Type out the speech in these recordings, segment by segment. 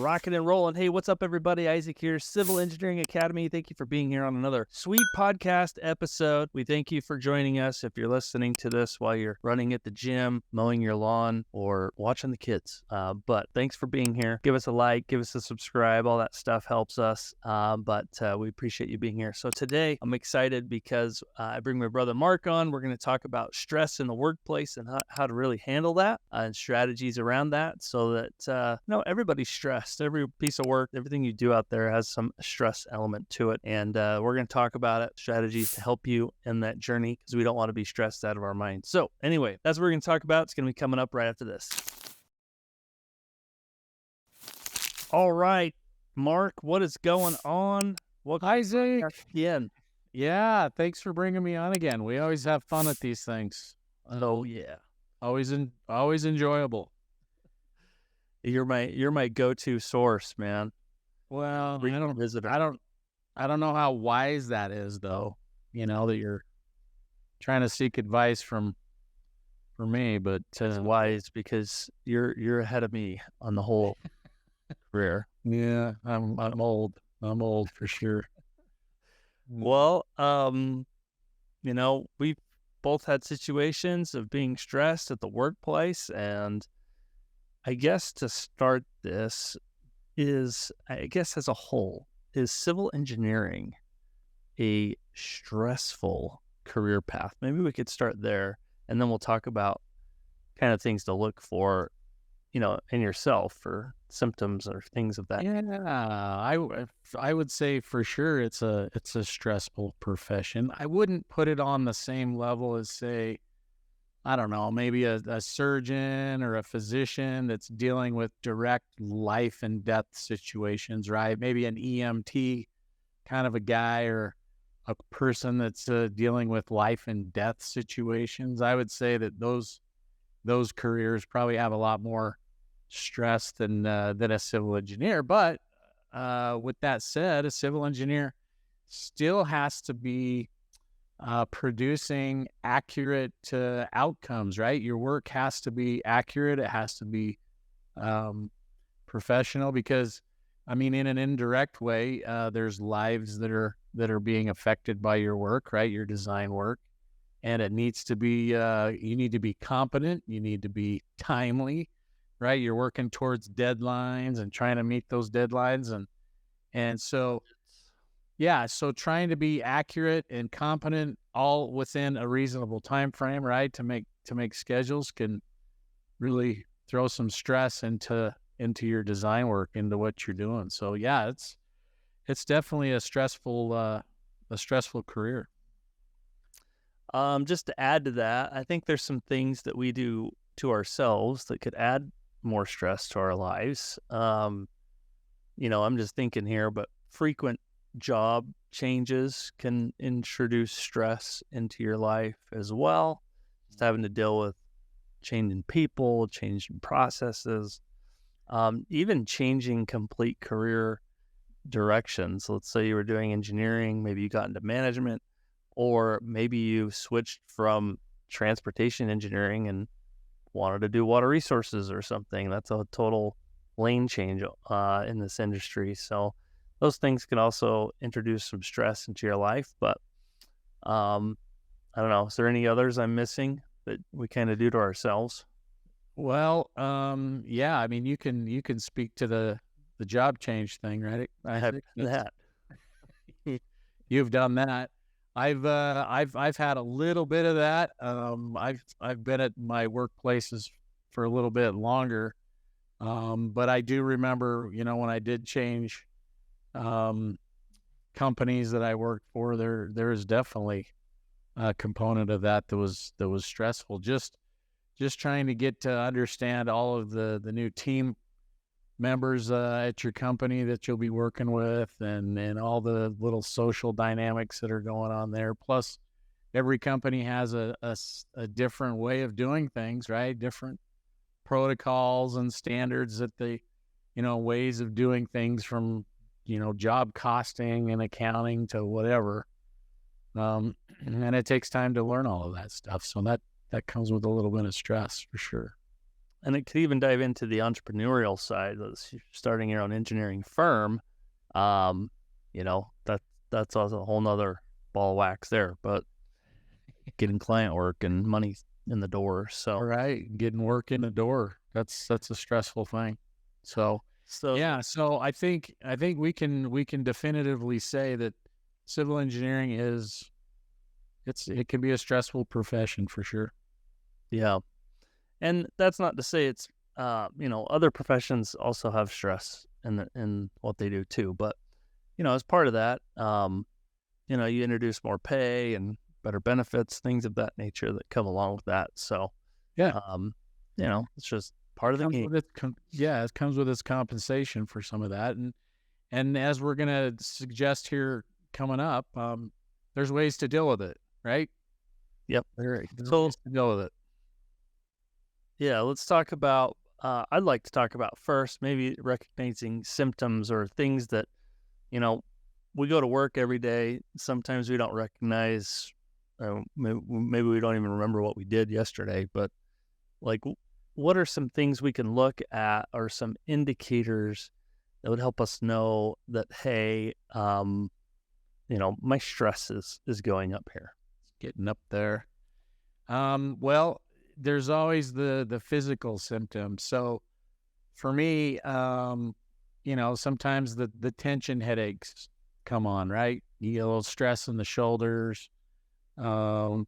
rocking and rolling. Hey, what's up, everybody? Isaac here, Civil Engineering Academy. Thank you for being here on another sweet podcast episode. We thank you for joining us. If you're listening to this while you're running at the gym, mowing your lawn, or watching the kids. But thanks for being here. Give us a like, give us a subscribe. All that stuff helps us. But we appreciate you being here. So today I'm excited because I bring my brother Mark on. We're going to talk about stress in the workplace and how to really handle that and strategies around that so that, everybody's stressed. Every piece of work, everything you do out there has some stress element to it. And we're going to talk about it, strategies to help you in that journey because we don't want to be stressed out of our mind. So anyway, that's what we're going to talk about. It's going to be coming up right after this. All right, Mark, what is going on? Isaac. Again. Yeah, thanks for bringing me on again. We always have fun at these things. Oh yeah, always enjoyable. You're my go-to source, man. Well, I don't know how wise that is, though. That you're trying to seek advice for me, but it's wise because you're ahead of me on the whole career. Yeah, I'm old. I'm old for sure. Well, we've both had situations of being stressed at the workplace, and I guess to start this as a whole, is civil engineering a stressful career path? Maybe we could start there, and then we'll talk about kind of things to look for, in yourself or symptoms or things of that. Yeah, I would say for sure it's a stressful profession. I wouldn't put it on the same level as, say, I don't know, maybe a surgeon or a physician that's dealing with direct life and death situations, right? Maybe an EMT kind of a guy or a person that's dealing with life and death situations. I would say that those careers probably have a lot more stress than a civil engineer. But with that said, a civil engineer still has to be producing accurate outcomes, right? Your work has to be accurate. It has to be professional because, in an indirect way, there's lives that are being affected by your work, right? Your design work. And it needs to be, you need to be competent. You need to be timely, right? You're working towards deadlines and trying to meet those deadlines. And so, yeah, so trying to be accurate and competent all within a reasonable time frame, right? To make schedules can really throw some stress into your design work, into what you're doing. So yeah, it's definitely a stressful career. Just to add to that, I think there's some things that we do to ourselves that could add more stress to our lives. I'm just thinking here, but frequent job changes can introduce stress into your life as well. Just having to deal with changing people, changing processes, even changing complete career directions. Let's say you were doing engineering, maybe you got into management, or maybe you switched from transportation engineering and wanted to do water resources or something. That's a total lane change in this industry. So those things can also introduce some stress into your life. But I don't know. Is there any others I'm missing that we kind of do to ourselves? Well, yeah. You can speak to the job change thing, right? I have that. You've done that. I've had a little bit of that. I've been at my workplaces for a little bit longer, but I do remember, when I did change companies that I worked for, there is definitely a component of that was stressful. Just trying to get to understand all of the new team members at your company that you'll be working with, and all the little social dynamics that are going on there. Plus, every company has a different way of doing things, right? Different protocols and standards that ways of doing things, from job costing and accounting to whatever. And it takes time to learn all of that stuff. So that comes with a little bit of stress for sure. and it could even dive into the entrepreneurial side. That's starting your own engineering firm. Um, that's also a whole nother ball of wax there. But getting client work and money in the door. All So, right, getting work in the door. That's a stressful thing. So so yeah, so I think we can definitively say that civil engineering it can be a stressful profession for sure. yeah, and that's not to say it's other professions also have stress in what they do too. But as part of that, you introduce more pay and better benefits, things of that nature that come along with that. So, Yeah, um, it's just part of the comes game. with yeah, it comes with its compensation for some of that, and as we're gonna suggest here coming up, there's ways to deal with it, right? Yep. There are So, ways to deal with it. yeah, let's talk about. I'd like to talk about first maybe recognizing symptoms or things that you know we go to work every day. Sometimes we don't recognize. Maybe we don't even remember what we did yesterday. But like, what are some things we can look at, or some indicators that would help us know that hey, my stress is going up here. Getting up there. Well, there's always the physical symptoms. So for me, sometimes the tension headaches come on, right? You get a little stress in the shoulders. Um,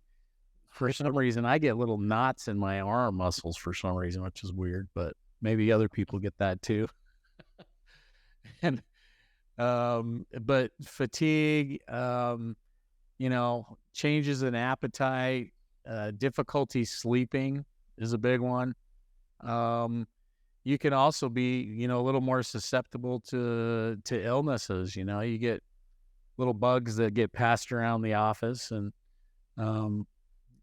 for some reason, I get little knots in my arm muscles for some reason, which is weird, but maybe other people get that too. And but fatigue, changes in appetite, difficulty sleeping is a big one. Um, you can also be, a little more susceptible to illnesses. You get little bugs that get passed around the office, and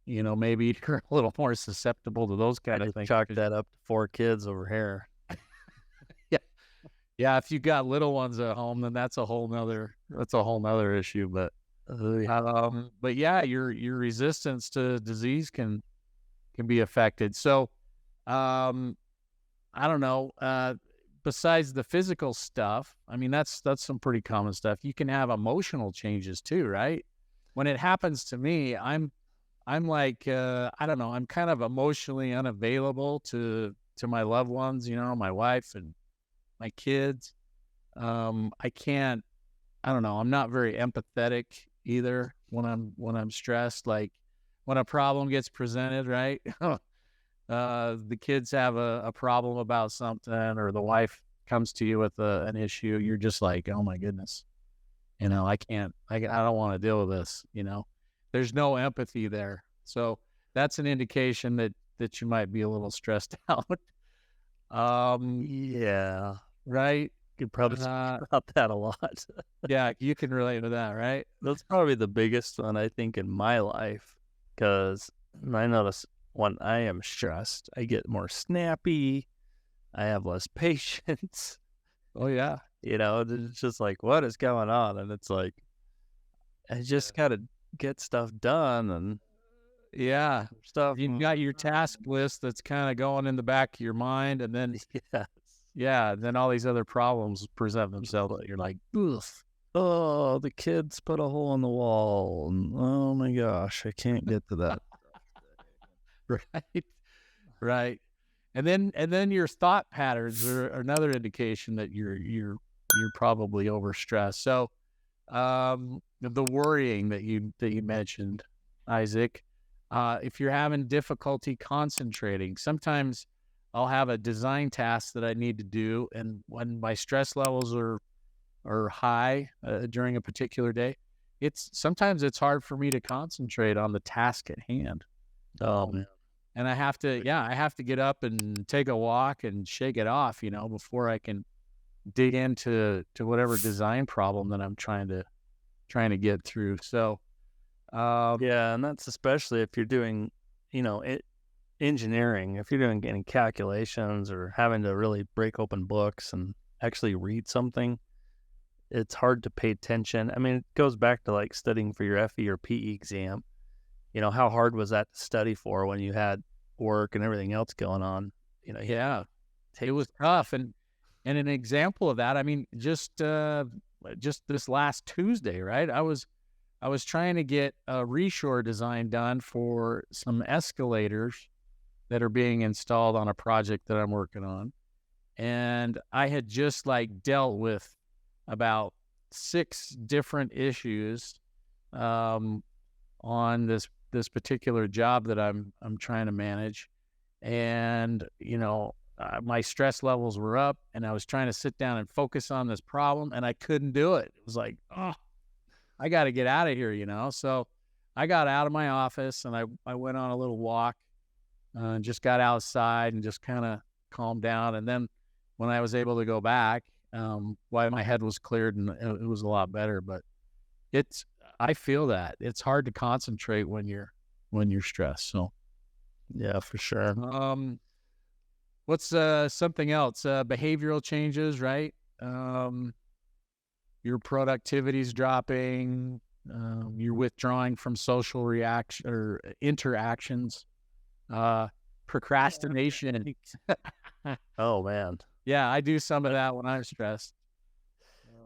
maybe you're a little more susceptible to those I kind of just things. chalked that up to 4 kids over here. Yeah, yeah. If you got little ones at home, then that's a whole nother issue. But yeah, your resistance to disease can be affected. So, I don't know. Besides the physical stuff, I mean, that's some pretty common stuff. You can have emotional changes too, right? When it happens to me, I'm like, I don't know. I'm kind of emotionally unavailable to my loved ones. My wife and my kids. I can't. I don't know. I'm not very empathetic either when I'm stressed. Like when a problem gets presented, right? The kids have a problem about something, or the wife comes to you with an issue. You're just like, oh my goodness, I can't. I don't want to deal with this. There's no empathy there. So that's an indication that you might be a little stressed out. Yeah, Right. could probably Uh, talk about that a lot. yeah, you can relate to that, right? That's probably the biggest one I think in my life, because I notice when I am stressed, I get more snappy. I have less patience. Oh yeah. It's just like, what is going on? And it's like, I just gotta get stuff done and Yeah. stuff. You've got your task list that's kind of going in the back of your mind, and then Yes. then all these other problems present themselves. You're like, ugh. Oh, the kids put a hole in the wall. And, oh my gosh, I can't get to that. Right. Right. And then your thought patterns are another indication that you're probably overstressed. So the worrying that you mentioned, Isaac, if you're having difficulty concentrating, sometimes I'll have a design task that I need to do, and when my stress levels are high during a particular day, sometimes it's hard for me to concentrate on the task at hand. Oh Um, man. and I have to get up and take a walk and shake it off, before I can dig into whatever design problem that I'm trying to get through. So, Yeah, and that's especially if you're doing, engineering. If you're doing any calculations or having to really break open books and actually read something, it's hard to pay attention. I mean, it goes back to like studying for your FE or PE exam. How hard was that to study for when you had work and everything else going on? Yeah, it take. was tough. And an example of that, I mean, just this last Tuesday, right? I was trying to get a reshore design done for some escalators that are being installed on a project that I'm working on. And I had just like dealt with about 6 different issues um, on this particular job that I'm trying to manage. And, my stress levels were up, and I was trying to sit down and focus on this problem, and I couldn't do it. It was like, oh, I got to get out of here. So I got out of my office and I went on a little walk, and just got outside and just kind of calmed down. And then when I was able to go back, why my head was cleared and it was a lot better. But I feel that it's hard to concentrate when you're stressed. So, Yeah, for sure. what's something else? Behavioral changes, right? Your productivity's dropping. You're withdrawing from social reaction or interactions. Procrastination. Oh man, Yeah, I do some of that when I'm stressed.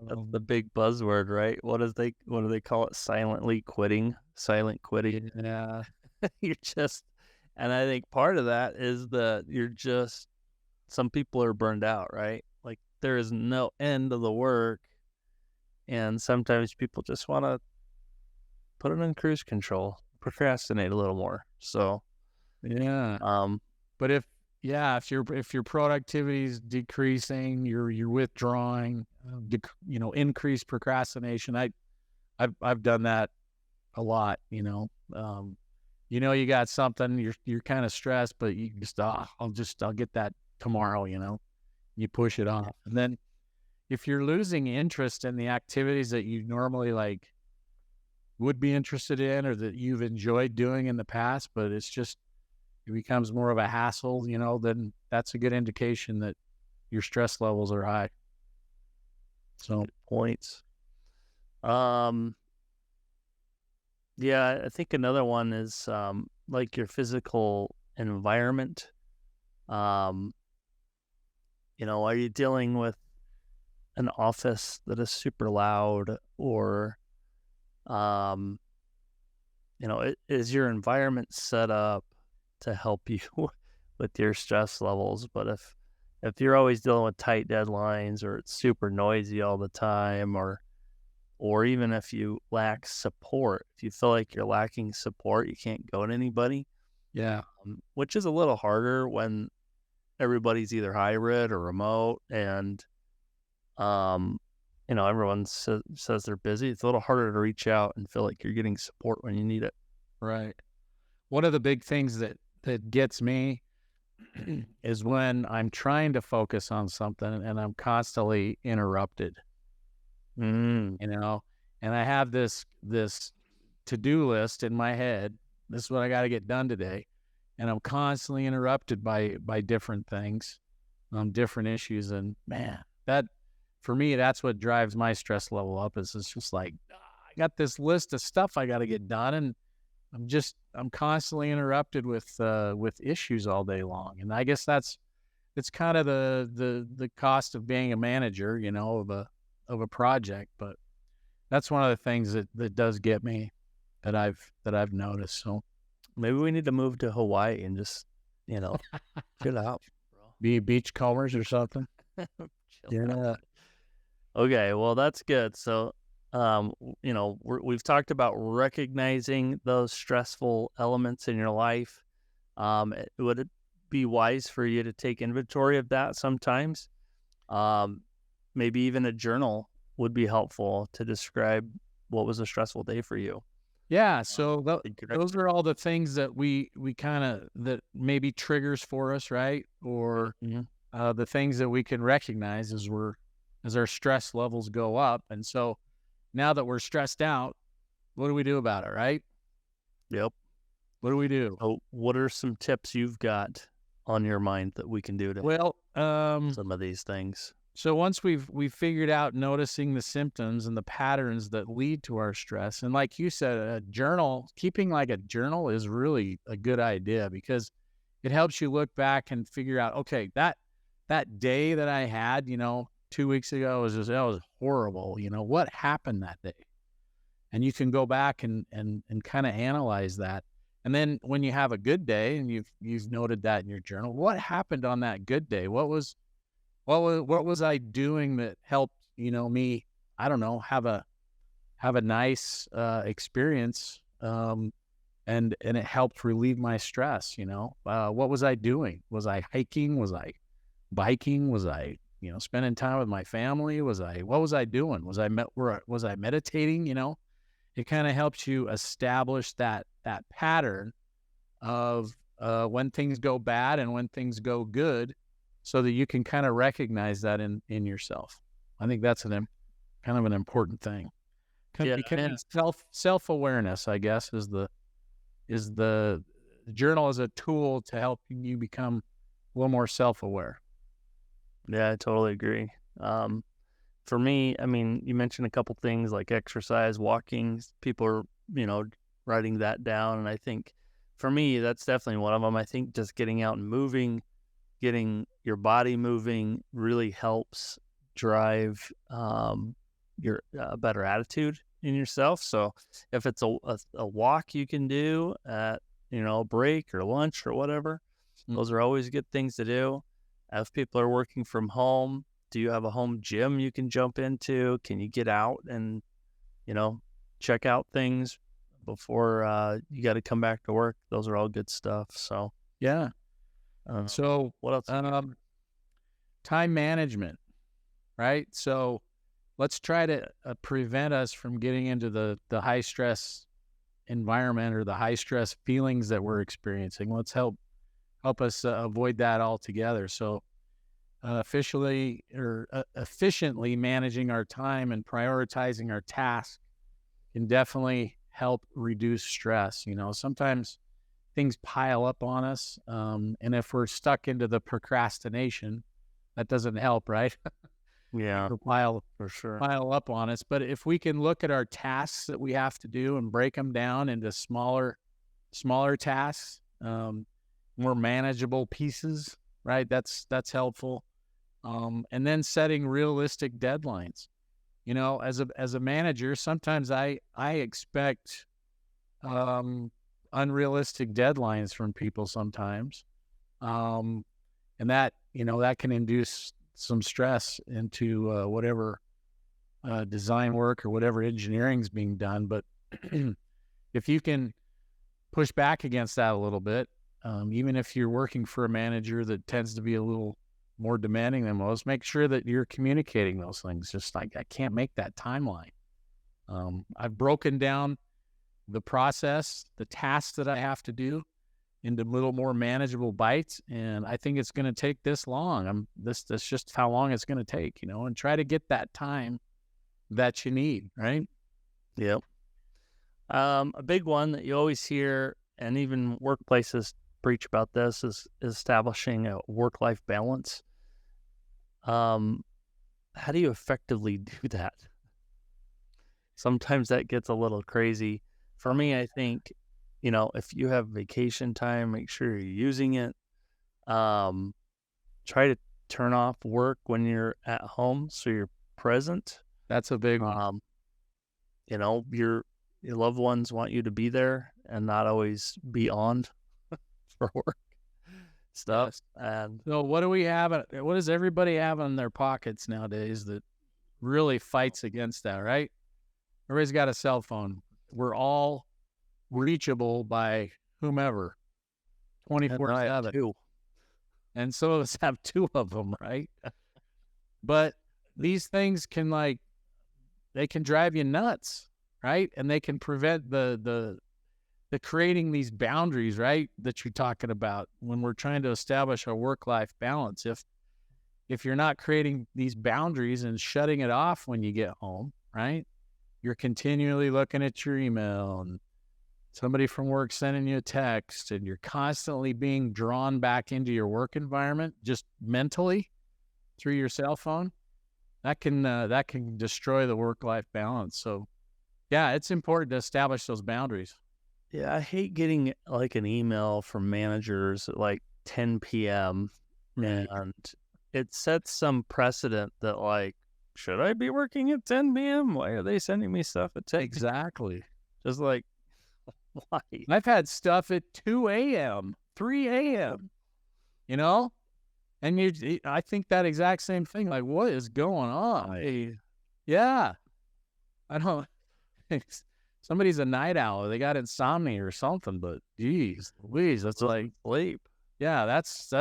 that's the big buzzword, right? What do they call it? Silent quitting. Yeah, You're just, and I think part of that is some people are burned out, right? Like there is no end to the work, and sometimes people just want to put it on cruise control, procrastinate a little more. So, yeah. um, But if your productivity is decreasing, you're withdrawing, increased procrastination. I've done that a lot. You got something, you're kind of stressed, but you just I'll get that tomorrow. You push it off, and then if you're losing interest in the activities that you normally like would be interested in or that you've enjoyed doing in the past, but it becomes more of a hassle, then that's a good indication that your stress levels are high. So, good points. Yeah, I think another one is like your physical environment. Are you dealing with an office that is super loud, or is your environment set up to help you with your stress levels? But if you're always dealing with tight deadlines, or it's super noisy all the time, or even if you lack support, if you feel like you're lacking support, you can't go to anybody, yeah, which is a little harder when everybody's either hybrid or remote, and everyone says they're busy. It's a little harder to reach out and feel like you're getting support when you need it. right. One of the big things that gets me is when I'm trying to focus on something and I'm constantly interrupted. Mm. And I have this to-do list in my head. This is what I got to get done today, and I'm constantly interrupted by different things, different issues, and man, that for me, that's what drives my stress level up. Is it's just like I got this list of stuff I got to get done, and I'm constantly interrupted with issues all day long, and I guess it's kind of the cost of being a manager, of a project, but that's one of the things that does get me that I've noticed. So Maybe we need to move to Hawaii and just, chill out, bro. be beachcombers or something. Chill out. Okay, well, that's good. So, we've talked about recognizing those stressful elements in your life. Would it be wise for you to take inventory of that sometimes? Maybe even a journal would be helpful to describe what was a stressful day for you. Yeah, so Correct. those are all the things that we kind of that maybe triggers for us, right? Or the things that we can recognize as our stress levels go up. And so now that we're stressed out, what do we do about it, right? Yep. What do we do? So what are some tips you've got on your mind that we can do to some of these things? So once we've figured out noticing the symptoms and the patterns that lead to our stress, and like you said, keeping like a journal is really a good idea, because it helps you look back and figure out, okay, that day that I had, 2 weeks ago that was horrible. What happened that day? And you can go back and kind of analyze that. And then when you have a good day and you've noted that in your journal, what happened on that good day? What was I doing that helped, me, I don't know, have a nice experience, and it helped relieve my stress. What was I doing? Was I hiking? Was I biking? Was I spending time with my family? What was I doing? Was I meditating? It kind of helps you establish that pattern of when things go bad and when things go good, so that you can kind of recognize that in yourself. I think that's kind of an important thing. Yeah, Becoming self-awareness, I guess, is the journal as a tool to help you become a little more self-aware. yeah, I totally agree. For me, I mean, you mentioned a couple things like exercise, walking. People are, writing that down. And I think for me, that's definitely one of them. I think just getting out and moving, getting your body moving really helps drive your better attitude in yourself. So if it's a walk you can do at, a break or lunch or whatever, those are always good things to do. If people are working from home, do you have a home gym you can jump into? Can you get out and, check out things before you got to come back to work? Those are all good stuff. So, Yeah. So what else? time management, right? So let's try to prevent us from getting into the high stress environment or the high stress feelings that we're experiencing. Let's help us avoid that altogether. So efficiently managing our time and prioritizing our tasks can definitely help reduce stress. Sometimes things pile up on us, and if we're stuck into the procrastination, that doesn't help, right? Yeah, Or for sure. pile up on us. But if we can look at our tasks that we have to do and break them down into smaller tasks, more manageable pieces, right? That's helpful. And then setting realistic deadlines. As a manager, sometimes I expect unrealistic deadlines from people sometimes, and that that can induce some stress into whatever design work or whatever engineering is being done. But if you can push back against that a little bit, even if you're working for a manager that tends to be a little more demanding than most, make sure that you're communicating those things. Just like, I can't make that timeline. I've broken down the process, the tasks that I have to do, into little more manageable bites, and I think it's going to take this long. That's just how long it's going to take, and try to get that time that you need, right? Yep. A big one that you always hear, and even workplaces preach about this, is establishing a work-life balance. How do you effectively do that? Sometimes that gets a little crazy. For me, I think, if you have vacation time, make sure you're using it. Try to turn off work when you're at home so you're present. That's a big one. Your loved ones want you to be there and not always be on for work stuff. Yes. And So what do we have? What does everybody have in their pockets nowadays that really fights against that, right? Everybody's got a cell phone. We're all reachable by whomever, 24/7. too. And some of us have two of them, right? But these things can they can drive you nuts, right? And they can prevent the creating these boundaries, right, that you're talking about when we're trying to establish a work-life balance. If you're not creating these boundaries and shutting it off when you get home, right, you're continually looking at your email and somebody from work sending you a text, and you're constantly being drawn back into your work environment just mentally through your cell phone, that can destroy the work-life balance. So yeah, it's important to establish those boundaries. Yeah, I hate getting like an email from managers at like 10 p.m. Right. and it sets some precedent that like, should I be working at 10 p.m.? Why are they sending me stuff at 10 p.m.? Exactly. Just like, why? I've had stuff at 2 a.m., 3 a.m., you know? And I think that exact same thing. Like, what is going on? Why? Yeah. I don't, somebody's a night owl. They got insomnia or something, but geez, Louise, that's like, Sleep. yeah, that's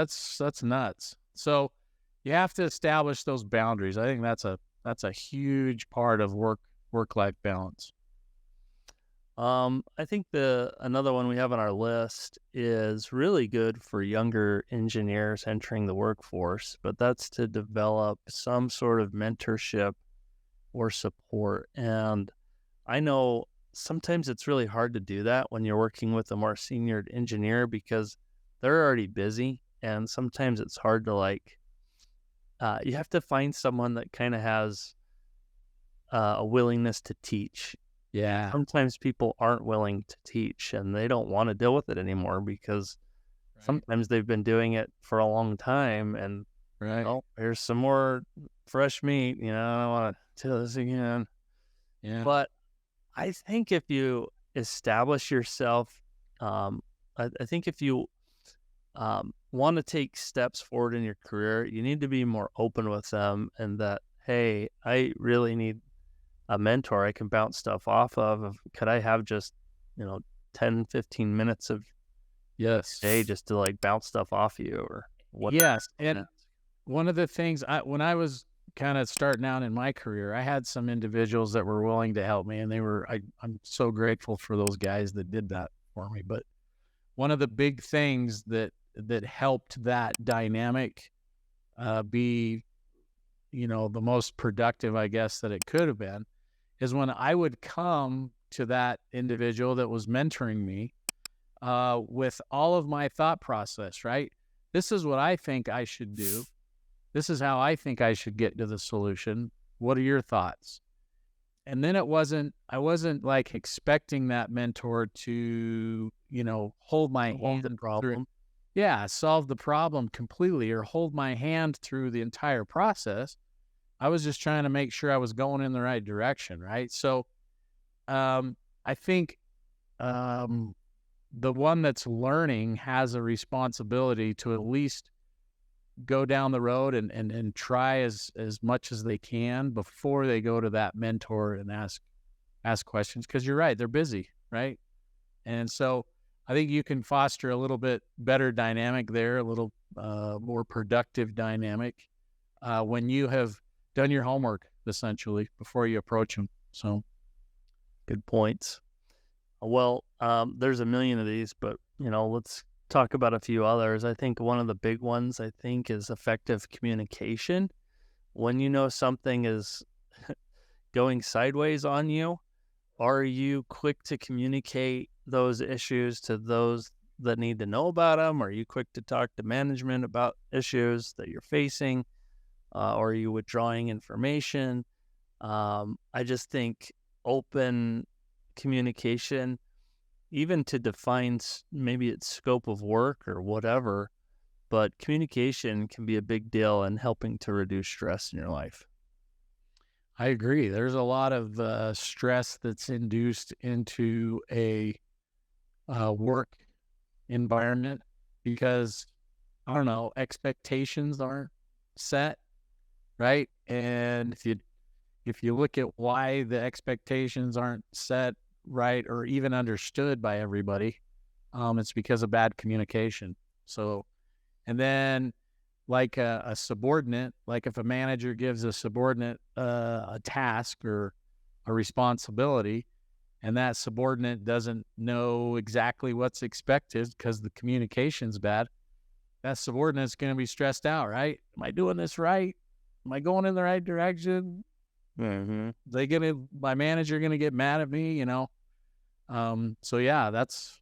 nuts. So you have to establish those boundaries. I think that's a huge part of work-life balance. I think another one we have on our list is really good for younger engineers entering the workforce, but that's to develop some sort of mentorship or support. And I know sometimes it's really hard to do that when you're working with a more senior engineer because they're already busy, and sometimes it's hard to like. You have to find someone that kind of has a willingness to teach. Yeah. Sometimes people aren't willing to teach and they don't want to deal with it anymore because Right. sometimes they've been doing it for a long time and, Right. oh, here's some more fresh meat. I don't want to do this again. Yeah. But I think if you establish yourself, I think if you want to take steps forward in your career, you need to be more open with them and that, hey, I really need a mentor I can bounce stuff off of. Could I have just, 10, 15 minutes of Yes. day just to like bounce stuff off you or what? Yes. And one of the things when I was kind of starting out in my career, I had some individuals that were willing to help me, and I'm so grateful for those guys that did that for me. But one of the big things that helped that dynamic be, the most productive, I guess, that it could have been, is when I would come to that individual that was mentoring me with all of my thought process, right? This is what I think I should do. This is how I think I should get to the solution. What are your thoughts? And then I wasn't like expecting that mentor to, hold my hand the problem. Yeah, solve the problem completely or hold my hand through the entire process. I was just trying to make sure I was going in the right direction, right? So I think the one that's learning has a responsibility to at least go down the road and try as much as they can before they go to that mentor and ask questions. Because you're right, they're busy, right? And so I think you can foster a little bit better dynamic there, a little more productive dynamic when you have done your homework, essentially, before you approach them. So, Good points. Well, there's a million of these, but, let's talk about a few others. I think one of the big ones, is effective communication. When you know something is going sideways on you, are you quick to communicate those issues to those that need to know about them? Are you quick to talk to management about issues that you're facing? Or are you withdrawing information? I just think open communication, even to define maybe its scope of work or whatever, but communication can be a big deal in helping to reduce stress in your life. I agree. There's a lot of stress that's induced into a work environment because, I don't know, expectations aren't set, right? And if you look at why the expectations aren't set right or even understood by everybody, it's because of bad communication. So, and then like a subordinate, like if a manager gives a subordinate a task or a responsibility, and that subordinate doesn't know exactly what's expected because the communication's bad, that subordinate's going to be stressed out, right? Am I doing this right? Am I going in the right direction? Mm-hmm. My manager gonna get mad at me, So yeah, that's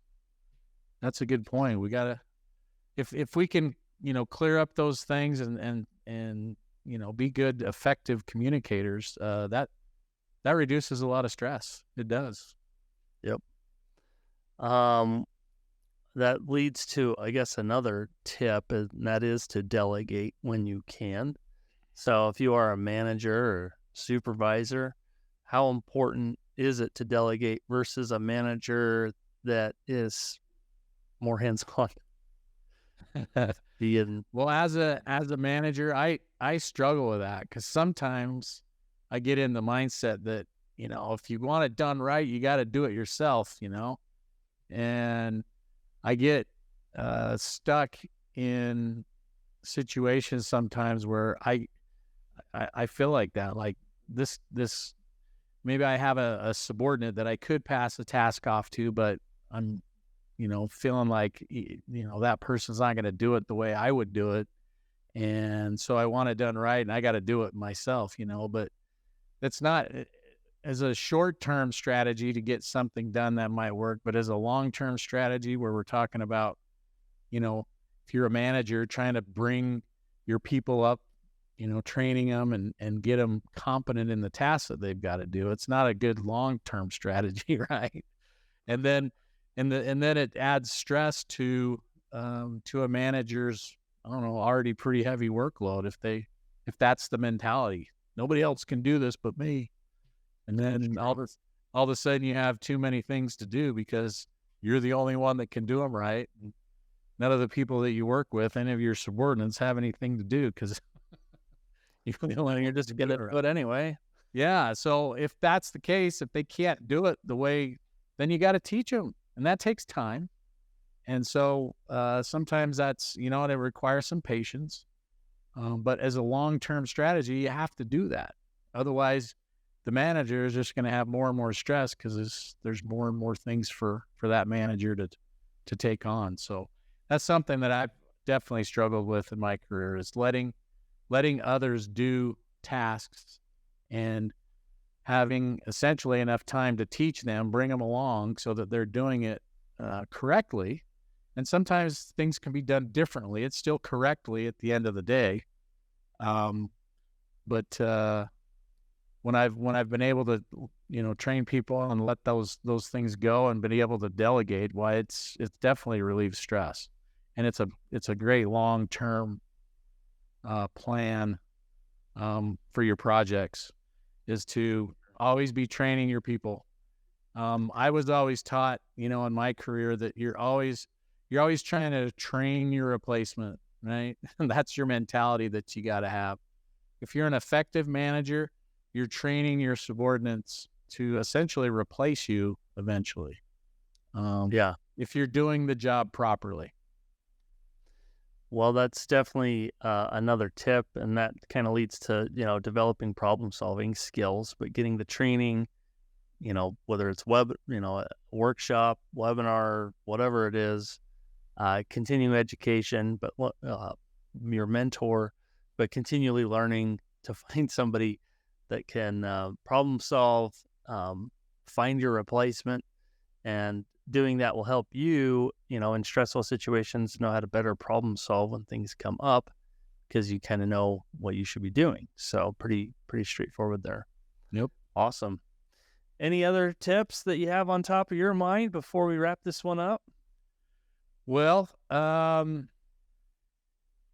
a good point. We gotta, if we can, clear up those things and be good, effective communicators, that reduces a lot of stress. It does. Yep. Um, that leads to, I guess, another tip, and that is to delegate when you can. So if you are a manager or supervisor, how important is it to delegate versus a manager that is more hands-on? Being Well, as a manager, I struggle with that because sometimes I get in the mindset that, if you want it done right, you got to do it yourself, and I get stuck in situations sometimes where I feel like that, like this maybe I have a subordinate that I could pass a task off to, but I'm feeling like that person's not going to do it the way I would do it, and so I want it done right, and I got to do it myself, but that's not as a short-term strategy to get something done that might work, but as a long-term strategy where we're talking about, if you're a manager trying to bring your people up, training them and get them competent in the tasks that they've got to do, it's not a good long-term strategy, right? And then and then it adds stress to a manager's, I don't know, already pretty heavy workload if that's the mentality. Nobody else can do this but me. And then all of a sudden you have too many things to do because you're the only one that can do them right. And none of the people that you work with, any of your subordinates, have anything to do because you're the only one you're that just can gonna do it do it right. anyway. Yeah. So if that's the case, if they can't do it the way, then you got to teach them, and that takes time. And so sometimes that's, and it requires some patience. But as a long-term strategy, you have to do that. Otherwise, the manager is just going to have more and more stress because there's more and more things for that manager to take on. So that's something that I've definitely struggled with in my career, is letting others do tasks and having essentially enough time to teach them, bring them along so that they're doing it correctly. And sometimes things can be done differently. It's still correctly at the end of the day. But when I've been able to, train people and let those things go and been able to delegate, why it's definitely relieved stress, and it's a great long term plan for your projects, is to always be training your people. I was always taught, in my career, that you're always trying to train your replacement, right? And that's your mentality that you got to have. If you're an effective manager, you're training your subordinates to essentially replace you eventually. Yeah. If you're doing the job properly. Well, that's definitely another tip, and that kind of leads to, developing problem-solving skills, but getting the training, whether it's a workshop, webinar, whatever it is, continuing education, but your mentor, but continually learning to find somebody that can problem solve, find your replacement, and doing that will help you, in stressful situations, know how to better problem solve when things come up because you kind of know what you should be doing. So pretty straightforward there. Yep. Awesome. Any other tips that you have on top of your mind before we wrap this one up? Well,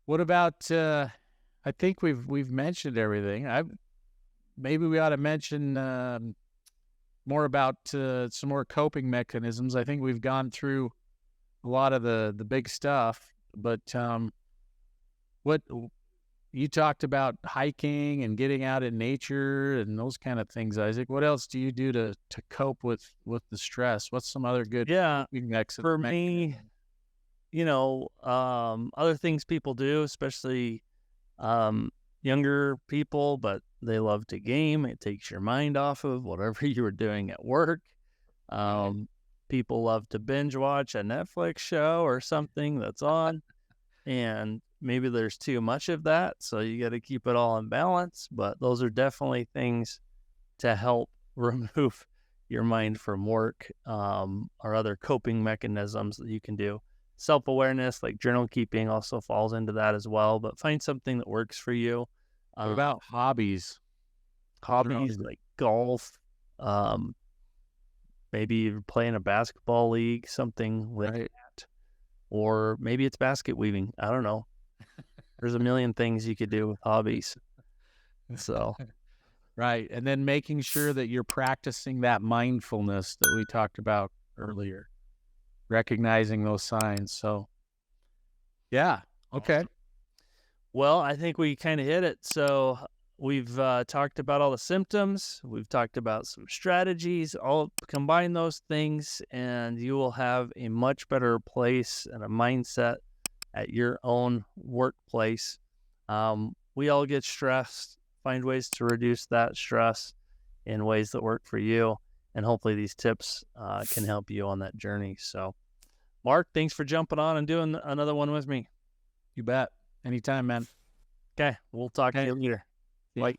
what about? I think we've mentioned everything. Maybe we ought to mention more about some more coping mechanisms. I think we've gone through a lot of the big stuff, but what you talked about, hiking and getting out in nature and those kind of things, Isaac. What else do you do to cope with the stress? What's some other good Yeah, coping for me, other things people do, especially younger people, but they love to game. It takes your mind off of whatever you were doing at work. People love to binge watch a Netflix show or something that's on, and maybe there's too much of that, so you got to keep it all in balance. But those are definitely things to help remove your mind from work, or other coping mechanisms that you can do. Self-awareness, like journal keeping, also falls into that as well, but find something that works for you. What about hobbies? Hobbies like golf, maybe you're playing a basketball league, something like Right. that. or maybe it's basket weaving. I don't know. There's a million things you could do with hobbies. So, Right. And then making sure that you're practicing that mindfulness that we talked about earlier, recognizing those signs. So, yeah. Okay. awesome. Well, I think we kind of hit it. So we've talked about all the symptoms. We've talked about some strategies. All combine those things, and you will have a much better place and a mindset at your own workplace. We all get stressed. Find ways to reduce that stress in ways that work for you, and hopefully these tips can help you on that journey. So, Mark, thanks for jumping on and doing another one with me. You bet. Anytime, man. Okay, we'll talk to Okay. you later. See ya. Bye.